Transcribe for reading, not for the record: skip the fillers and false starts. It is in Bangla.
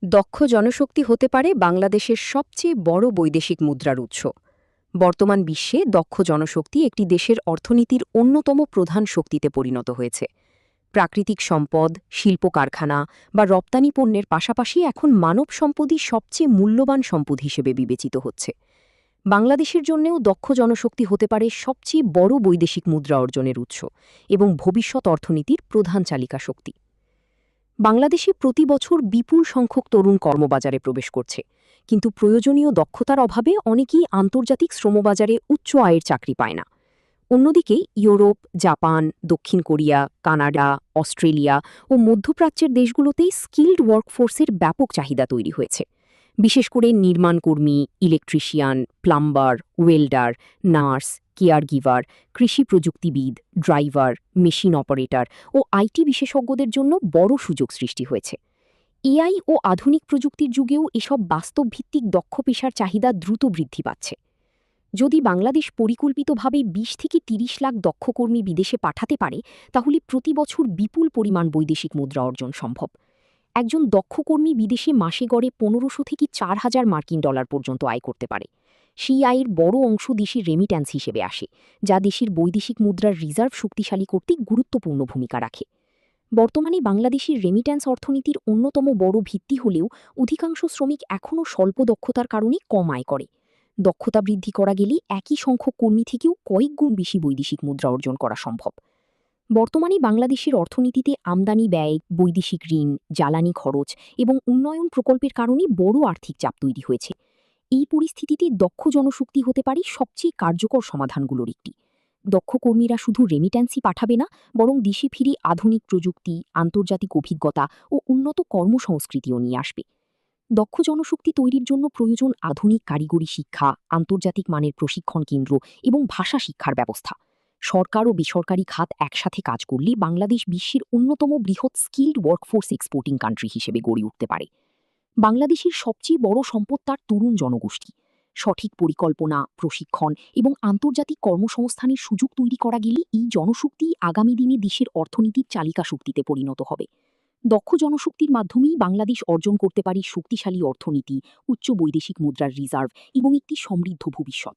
দক্ষ জনশক্তি হতে পারে বাংলাদেশের সবচেয়ে বড় বৈদেশিক মুদ্রার উৎস। বর্তমান বিশ্বে দক্ষ জনশক্তি একটি দেশের অর্থনীতির অন্যতম প্রধান শক্তিতে পরিণত হয়েছে। প্রাকৃতিক সম্পদ, শিল্প কারখানা বা রপ্তানি পণ্যের পাশাপাশি এখন মানব সম্পদই সবচেয়ে মূল্যবান সম্পদ হিসেবে বিবেচিত হচ্ছে। বাংলাদেশের জন্যেও দক্ষ জনশক্তি হতে পারে সবচেয়ে বড় বৈদেশিক মুদ্রা অর্জনের উৎস এবং ভবিষ্যৎ অর্থনীতির প্রধান চালিকা শক্তি। বাংলাদেশে প্রতি বছর বিপুল সংখ্যক তরুণ কর্মবাজারে প্রবেশ করছে, কিন্তু প্রয়োজনীয় দক্ষতার অভাবে অনেকেই আন্তর্জাতিক শ্রমবাজারে উচ্চ আয়ের চাকরি পায় না। অন্যদিকে ইউরোপ, জাপান, দক্ষিণ কোরিয়া, কানাডা, অস্ট্রেলিয়া ও মধ্যপ্রাচ্যের দেশগুলোতেই স্কিল্ড ওয়ার্কফোর্সের ব্যাপক চাহিদা তৈরি হয়েছে। বিশেষ করে নির্মাণকর্মী, electrician, plumber, welder, nurse, caregiver, কৃষি প্রযুক্তিবিদ, ড্রাইভার, মেশিন অপারেটর ও আইটি বিশেষজ্ঞদের জন্য বড় সুযোগ সৃষ্টি হয়েছে। এআই ও আধুনিক প্রযুক্তির যুগেও এসব বাস্তবভিত্তিক দক্ষ পেশার চাহিদা দ্রুত বৃদ্ধি পাচ্ছে। যদি বাংলাদেশ পরিকল্পিতভাবে ২০ থেকে ৩০ লাখ দক্ষ কর্মী বিদেশে পাঠাতে পারে, তাহলে প্রতি বছর বিপুল পরিমাণ বৈদেশিক মুদ্রা অর্জন সম্ভব। একজন দক্ষ কর্মী বিদেশে মাসে গড়ে ১৫০০ থেকে ৪,০০০ মার্কিন ডলার পর্যন্ত আয় করতে পারে। সেই আয়ের বড় অংশ দেশের রেমিট্যান্স হিসেবে আসে, যা দেশের বৈদেশিক মুদ্রার রিজার্ভ শক্তিশালী করতে গুরুত্বপূর্ণ ভূমিকা রাখে। বর্তমানে বাংলাদেশের রেমিট্যান্স অর্থনীতির অন্যতম বড় ভিত্তি হলেও অধিকাংশ শ্রমিক এখনও স্বল্প দক্ষতার কারণে কম আয় করে। দক্ষতা বৃদ্ধি করা গেলে একই সংখ্যক কর্মী থেকেও কয়েক গুণ বেশি বৈদেশিক মুদ্রা অর্জন করা সম্ভব। বর্তমানে বাংলাদেশের অর্থনীতিতে আমদানি ব্যয়, বৈদেশিক ঋণ, জ্বালানি খরচ এবং উন্নয়ন প্রকল্পের কারণে বড় আর্থিক চাপ তৈরি হয়েছে। এই পরিস্থিতিতে দক্ষ জনশক্তি হতে পারে সবচেয়ে কার্যকর সমাধানগুলোর একটি। দক্ষ কর্মীরা শুধু রেমিট্যান্সই পাঠাবে না, বরং দেশে ফিরে আধুনিক প্রযুক্তি, আন্তর্জাতিক অভিজ্ঞতা ও উন্নত কর্মসংস্কৃতিও নিয়ে আসবে। দক্ষ জনশক্তি তৈরির জন্য প্রয়োজন আধুনিক কারিগরি শিক্ষা, আন্তর্জাতিক মানের প্রশিক্ষণ কেন্দ্র এবং ভাষা শিক্ষার ব্যবস্থা। সরকার ও বেসরকারি খাত একসাথে কাজ করলে বাংলাদেশ বিশ্বের অন্যতম বৃহৎ স্কিল্ড ওয়ার্কফোর্স এক্সপোর্টিং কান্ট্রি হিসেবে গড়ে উঠতে পারে। বাংলাদেশের সবচেয়ে বড় সম্পদ তার তরুণ জনগোষ্ঠী। সঠিক পরিকল্পনা, প্রশিক্ষণ এবং আন্তর্জাতিক কর্মসংস্থানের সুযোগ তৈরি করা গেলে এই জনশক্তি আগামী দিনে দেশের অর্থনীতির চালিকা শক্তিতে পরিণত হবে। দক্ষ জনশক্তির মাধ্যমেই বাংলাদেশ অর্জন করতে পারে শক্তিশালী অর্থনীতি, উচ্চ বৈদেশিক মুদ্রার রিজার্ভ এবং একটি সমৃদ্ধ ভবিষ্যৎ।